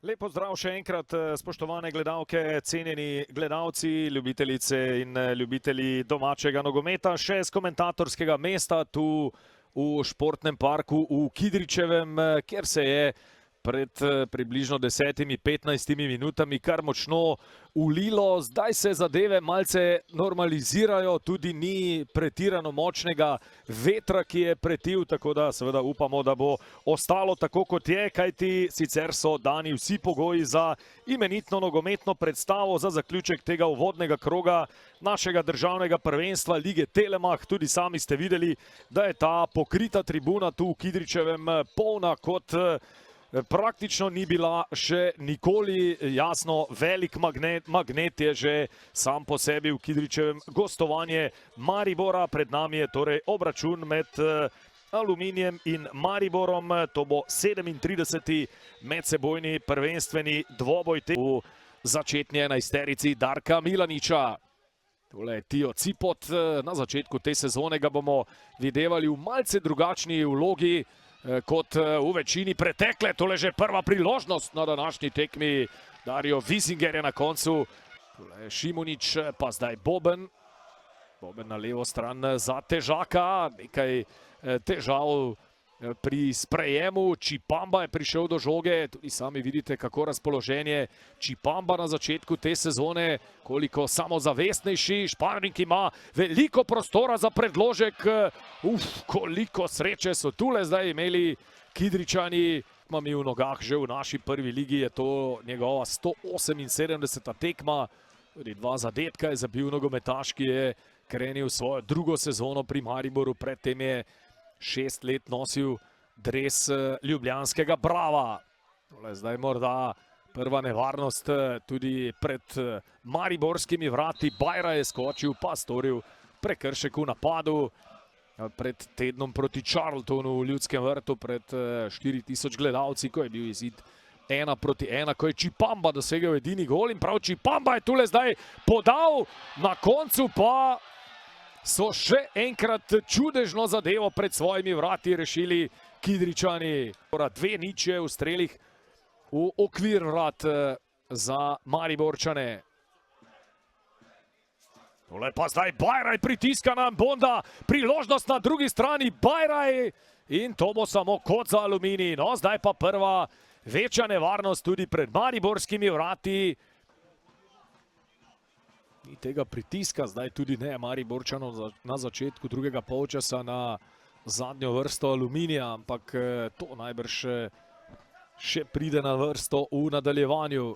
Lep pozdrav še enkrat, spoštovane gledalke, cenjeni gledalci, ljubitelice in ljubitelji domačega nogometa. Še z komentatorskega mesta tu v športnem parku v Kidričevem, kjer se je pred približno 10–15 minutami kar močno ulilo. Zdaj se zadeve malce normalizirajo, tudi ni pretirano močnega vetra, ki je pretil, tako da seveda upamo, da bo ostalo tako, kot je, kajti sicer so dani vsi pogoji za imenitno nogometno predstavo za zaključek tega uvodnega kroga našega državnega prvenstva Lige Telemach. Tudi sami ste videli, da je ta pokrita tribuna tu v Kidričevem polna kot praktično ni bila še nikoli. Jasno, velik magnet je že sam po sebi v Kidričevem gostovanje Maribora. Pred nami je torej obračun med Aluminijem in Mariborom. To bo 37. medsebojni prvenstveni dvoboj v začetni enajsterici Darka Milaniča. Tole je Tijo Cipot. Na začetku te sezone ga bomo videvali v malce drugačni vlogi kot v večini pretekle. Tole že prva priložnost na današnji tekmi. Dario Visinger je na koncu. Tole je Šimunič, pa zdaj Boben. Boben na levo stran za Težaka. Nekaj težav pri sprejemu. Čipamba je prišel do žoge. Tudi sami vidite, kako razpoloženje Čipamba na začetku te sezone. Koliko samozavestnejši. Šparnik ima veliko prostora za predložek. Koliko sreče so tule zdaj imeli Kidričani. Mi v nogah že v naši prvi ligi, je to njegova 178. tekma. Tudi 2 zadetka je zabil nogometaš, ki je krenil svojo drugo sezono pri Mariboru. Predtem je 6 let nosil dres ljubljanskega Brava. Tole zdaj morda prva nevarnost tudi pred mariborskimi vrati. Bajra je skočil, pa storil prekršek v napadu. Pred tednom proti Charltonu v Ljudskem vrtu, pred 4000 gledalci, ko je bil izid 1-1, ko je Čipamba dosegel edini gol. In prav Čipamba je tule zdaj podal, na koncu pa so še enkrat čudežno zadevo pred svojimi vrati rešili Kidričani. 2-0 je v strelih v okvir vrat za Mariborčane. Tole pa zdaj Bajraj pritiska na Bonda, priložnost na drugi strani Bajraj in to bo samo kot za Aluminij. No, zdaj pa prva večja nevarnost tudi pred mariborskimi vrati. Ni tega pritiska, zdaj tudi ne Mariborčanov na začetku drugega polčasa na zadnjo vrsto Aluminija, ampak to najbrž še pride na vrsto v nadaljevanju.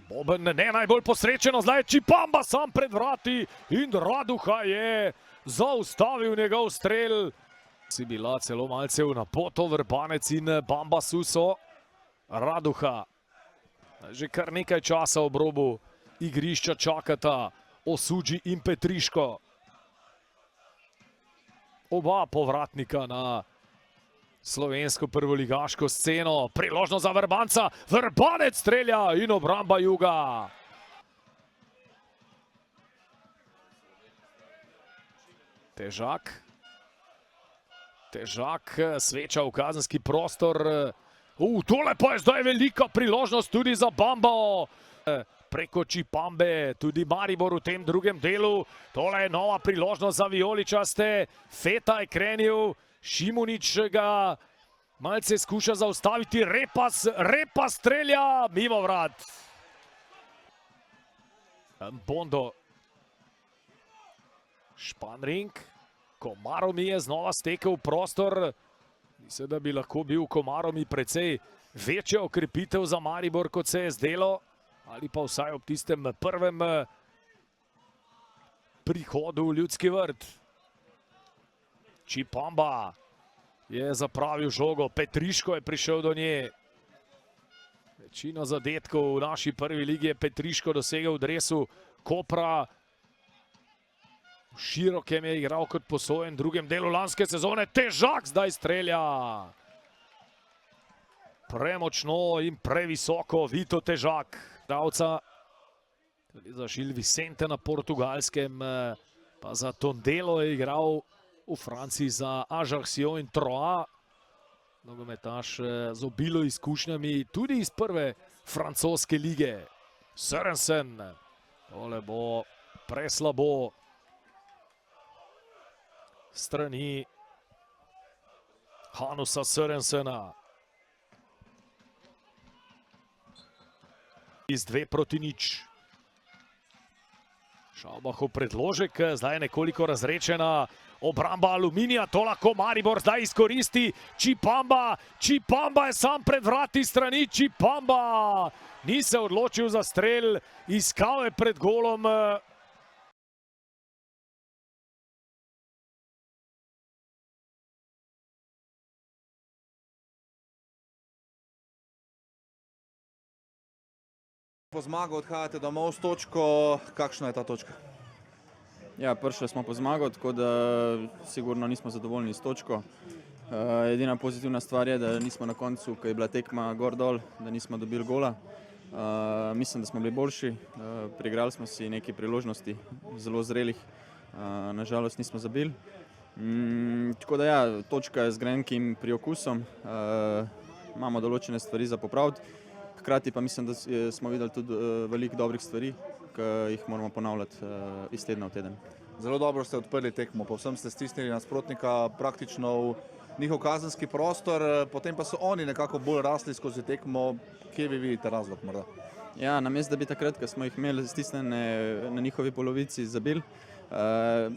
Boben ne najbolj posrečeno, zdaj je Čipamba sam pred vrati in Raduha je zaustavil njegov strel. Si bila celo malce v napoto, Vrbanec in Bamba Suso. Raduha že kar nekaj časa ob robu igrišča čakata Osuđi in Petriško. Oba povratnika na slovensko prvoligaško sceno. Priložnost za Vrbanca. Vrbanec strelja in obramba Juga. Težak. Težak sveča v kazenski prostor. Tole pa je zdaj velika priložnost tudi za Bambo. Preko Čipambe, tudi Maribor v tem drugem delu. Tole je nova priložnost za vijoličaste. Feta je krenil. Šimunič ga malce skuša zaustaviti. Repas strelja mimo vrat. Bondo. Španring. Komaromi je znova stekel v prostor. Mislim, da bi lahko bil Komaromi precej večja okrepitev za Maribor, kot se je zdelo. Ali pa vsaj ob tistem prvem prihodu v Ljudski vrt. Čipamba je zapravil žogo. Petriško je prišel do nje. Večino zadetkov v naši prvi ligi je Petriško dosegel v dresu Kopra. V širokem je igral kot posojen v drugem delu lanske sezone. Težak zdaj strelja. Premočno in previsoko Vito Težak. Davca tudi za Gil Vicente na portugalskem, pa za Tondelo je igral v Franciji za Ajaccio in Troyes. Nogometaš z obilo izkušnjami, tudi iz prve francoske lige. Sørensen, tole bo preslabo strani Hanusa Sørensena. Iz 2-0. Šaubahov predložek, zdaj je nekoliko razrečena obramba Aluminija, to lahko Maribor zdaj izkoristi. Čipamba je sam pred vrati strani, Čipamba ni se odločil za strel, iskal je pred golom. Po zmago odhajate domov s točko, kakšna je ta točka? Ja, prišli smo po zmago, tako da sigurno nismo zadovoljni s točko. Edina pozitivna stvar je, da nismo na koncu, ko je bila tekma gor-dol, da nismo dobili gola. Mislim, da smo bili boljši, priigrali smo si nekaj priložnosti, zelo zrelih, nažalost nismo zabili. Tako da ja, točka je z grenkim priokusom, imamo določene stvari za popraviti. Hkrati pa mislim, da smo videli tudi veliko dobrih stvari, ki jih moramo ponavljati iz tedna v teden. Zelo dobro ste odprli tekmo, povsem ste stisnili nasprotnika praktično v njihov kazenski prostor, potem pa so oni nekako bolj rasli skozi tekmo. Kje vi vidite razlog morda? Ja, namesto da bi takrat, ko smo jih imeli stisnjene na njihovi polovici, zabili,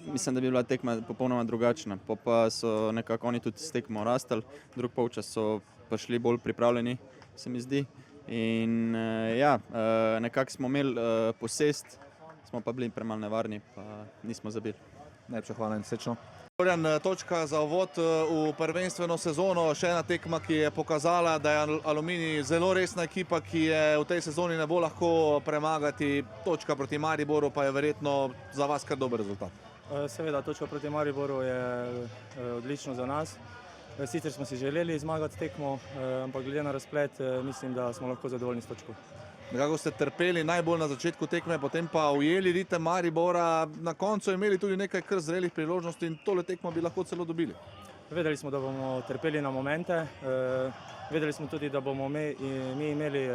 mislim, da bi bila tekma popolnoma drugačna. Pa so nekako oni tudi s tekmo rastali, drug polčas so pa šli bolj pripravljeni, se mi zdi. In ja, nekako smo imeli posest, smo pa bili premalo nevarni, pa nismo zabili. Najlepša hvala in srečno. Florjan, točka za uvod v prvenstveno sezono, še ena tekma, ki je pokazala, da je Aluminij zelo resna ekipa, ki je v tej sezoni ne bo lahko premagati. Točka proti Mariboru pa je verjetno za vas kar dober rezultat. Seveda, točka proti Mariboru je odlično za nas. Sicer smo si želeli zmagati tekmo, ampak glede na razplet mislim, da smo lahko zadovoljni s točko. Nekako ste trpeli najbolj na začetku tekme, potem pa ujeli ritem Maribora, na koncu imeli tudi nekaj kar zrelih priložnosti in tole tekmo bi lahko celo dobili. Vedeli smo, da bomo trpeli na momente, vedeli smo tudi, da bomo mi imeli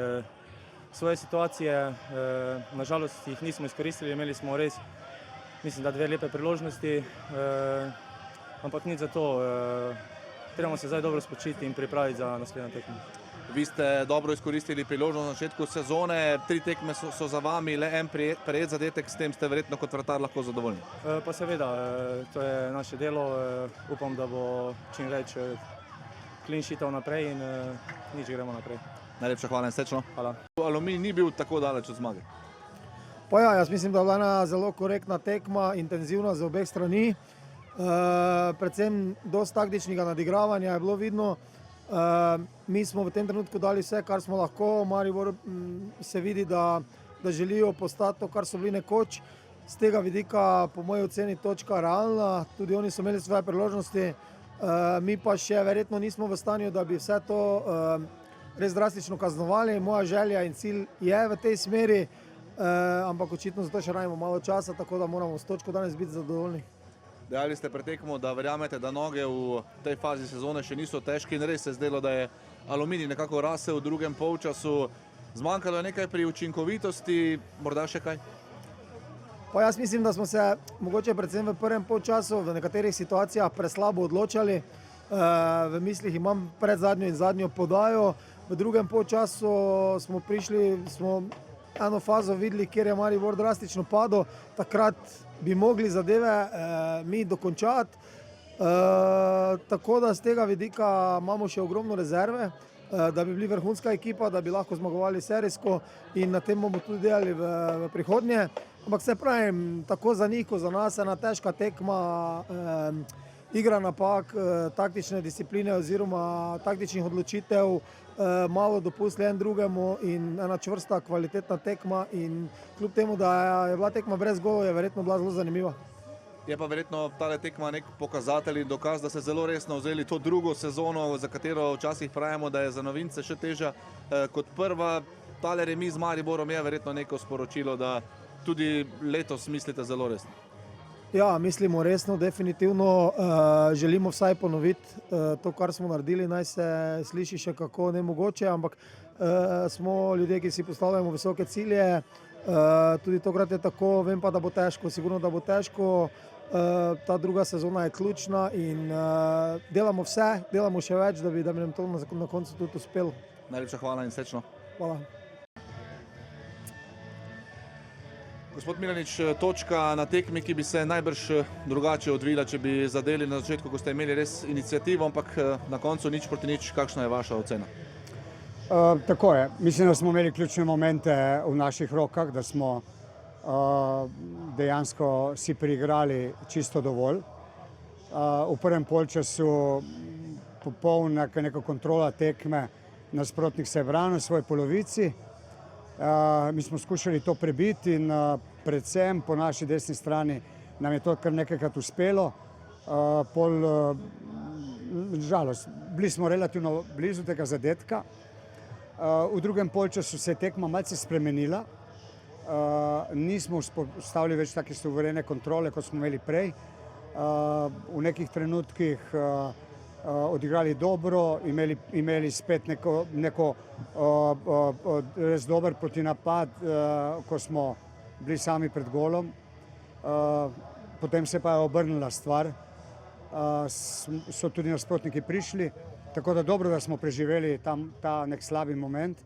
svoje situacije, nažalost jih nismo izkoristili, imeli smo res, mislim, da dve lepe priložnosti, ampak nič za to. Trebamo se zdaj dobro spočiti in pripraviti za naslednjo tekmo. Vi ste dobro izkoristili priložnost na začetku sezone, 3 tekme so za vami, le en prejet zadetek, s tem ste verjetno kot vratar lahko zadovoljni. Pa seveda, to je naše delo, upam, da bo čim več clean sheetov naprej in nič gremo naprej. Najlepša hvala in srečno. Hvala. Aluminij ni bil tako daleč od zmage. Pa ja, jaz mislim, da je bila ena zelo korektna tekma, intenzivna z obeh strani. Predvsem dosti taktičnega nadigravanja je bilo vidno. Mi smo v tem trenutku dali vse, kar smo lahko. Maribor se vidi, da želijo postati to, kar so bili nekoč. Z tega vidika, po moji oceni, točka realna. Tudi oni so imeli svoje priložnosti. Mi pa še verjetno nismo v stanju, da bi vse to res drastično kaznovali. Moja želja in cilj je v tej smeri, ampak očitno zato še rabimo malo časa, tako da moramo s točko danes biti zadovoljni. Dejali ste pred tekmo, da verjamete, da noge v tej fazi sezone še niso težke in res se je zdelo, da je Aluminij nekako rasel v drugem polčasu. Zmanjkalo je nekaj pri učinkovitosti, morda še kaj? Pa jaz mislim, da smo se mogoče predvsem v prvem polčasu v nekaterih situacijah preslabo odločali. V mislih imam predzadnjo in zadnjo podajo. V drugem polčasu smo eno fazo videli, kjer je Maribor drastično padel. Takrat bi mogli zadeve mi dokončati. Tako da z tega vidika imamo še ogromno rezerve, da bi bili vrhunska ekipa, da bi lahko zmagovali serijsko in na tem bomo tudi delali v prihodnje. Ampak se pravim, tako za njih, kot za nas, ena težka tekma, igra napak, taktične discipline oziroma taktičnih odločitev, malo dopustili en drugemu in ena čvrsta, kvalitetna tekma in kljub temu, da je bila tekma brez golov, je verjetno bila zelo zanimiva. Je pa verjetno tale tekma nek pokazatelj in dokaz, da ste zelo resno vzeli to drugo sezono, za katero včasih pravimo, da je za novince še težja kot prva. Tale remi z Mariborom je verjetno neko sporočilo, da tudi letos mislite zelo resno. Ja, mislimo resno, definitivno želimo vsaj ponoviti to, kar smo naredili, naj se sliši še kako nemogoče, ampak smo ljudje, ki si postavljamo visoke cilje, tudi tokrat je tako, vem pa, da bo težko, sigurno, da bo težko, ta druga sezona je ključna in delamo vse, delamo še več, da bi nam to na koncu tudi uspelo. Najlepša hvala in srečno. Hvala. Gospod Milanič, točka na tekmi, ki bi se najbrž drugače odvila, če bi zadeli na začetku, ko ste imeli res inicijativo, ampak na koncu nič proti nič. Kakšna je vaša ocena? Tako je. Mislim, da smo imeli ključne momente v naših rokah, da smo dejansko si priigrali čisto dovolj. V prvem polčasu popolna neka kontrola tekme, nasprotnik se je branil v svoji polovici. Mi smo skušali to prebiti in predvsem po naši desni strani nam je to kar nekajkrat uspelo. Žalost, bili smo relativno blizu tega zadetka. V drugem polčasu se je tekma malce spremenila. Nismo vzpostavili več take suverene kontrole, kot smo imeli prej. V nekih trenutkih odigrali dobro, imeli spet neko res dober protinapad, ko smo bili sami pred golom. Potem se pa je obrnila stvar, so tudi nasprotniki prišli, tako da dobro, da smo preživeli ta nek slabi moment.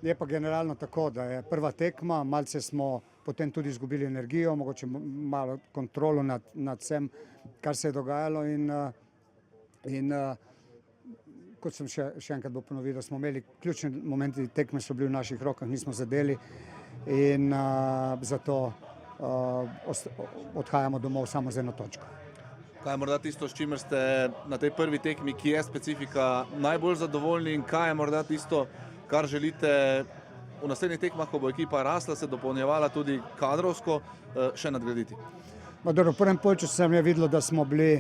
Je pa generalno tako, da je prva tekma, malce smo potem tudi izgubili energijo, mogoče malo kontrolo nad vsem, kar se je dogajalo in kot sem še enkrat bo ponovil, da smo imeli ključni momenti tekme, so bili v naših rokah, nismo zadeli in zato odhajamo domov samo z eno točko. Kaj je morda tisto, s čimer ste na tej prvi tekmi, ki je specifika, najbolj zadovoljni in kaj je morda tisto, kar želite v naslednjih tekmah, ko bo ekipa rasla, se dopolnjevala tudi kadrovsko, še nadgraditi? V prvem polčasu sem je videlo, da smo bili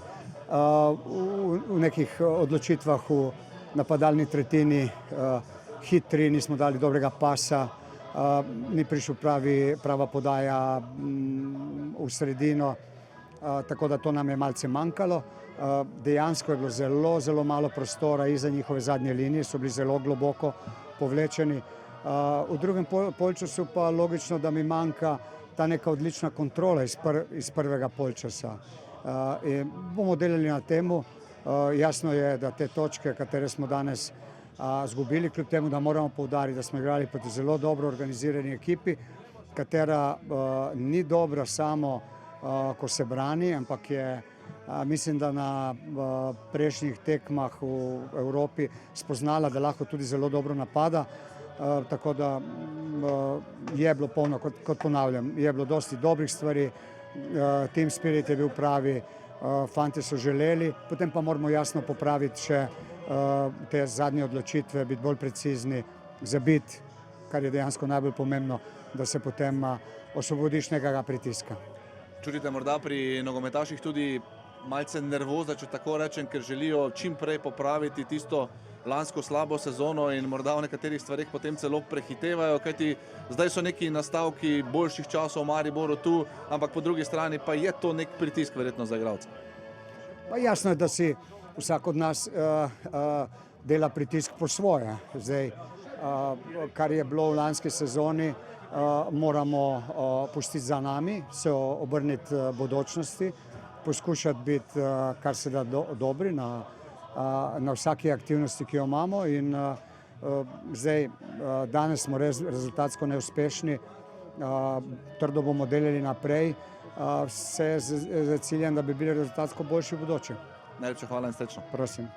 v nekih odločitvah v napadalni tretjini hitri, nismo dali dobrega pasa, ni prišel prava podaja v sredino, tako da to nam je malce manjkalo. Dejansko je bilo zelo, zelo malo prostora iza njihove zadnje linije, so bili zelo globoko povlečeni. V drugem polčasu pa logično, da mi manjka ta neka odlična kontrola iz prvega polčasa. Bomo delali na temu, jasno je, da te točke, katere smo danes zgubili, kljub temu, da moramo poudariti, da smo igrali proti zelo dobro organizirani ekipi, katera ni dobra samo, ko se brani, ampak je, mislim, da na prejšnjih tekmah v Evropi spoznala, da lahko tudi zelo dobro napada, tako da je bilo polno, kot ponavljam, je bilo dosti dobrih stvari, team spirit je bil pravi, fantje so želeli, potem pa moramo jasno popraviti še te zadnje odločitve, biti bolj precizni, zabiti, kar je dejansko najbolj pomembno, da se potem osvobodiš nekega pritiska. Čutite morda pri nogometaših tudi malce nervoza, če tako rečem, ker želijo čim prej popraviti tisto lansko slabo sezono in morda v nekaterih stvareh potem celo prehitevajo, kajti zdaj so neki nastavki boljših časov v Mariboru tu, ampak po drugi strani pa je to nek pritisk verjetno za igralce. Jasno je, da si vsak od nas dela pritisk po svoje. Zdaj, kar je bilo v lanski sezoni, moramo pustiti za nami, se obrniti bodočnosti, poskušati biti kar se da dobri na vsaki aktivnosti, ki jo imamo in zdaj danes smo res rezultatsko neuspešni, trdo bomo delali naprej, vse z ciljem, da bi bili rezultatsko boljši v bodoče. Najlepša hvala in srečno. Prosim.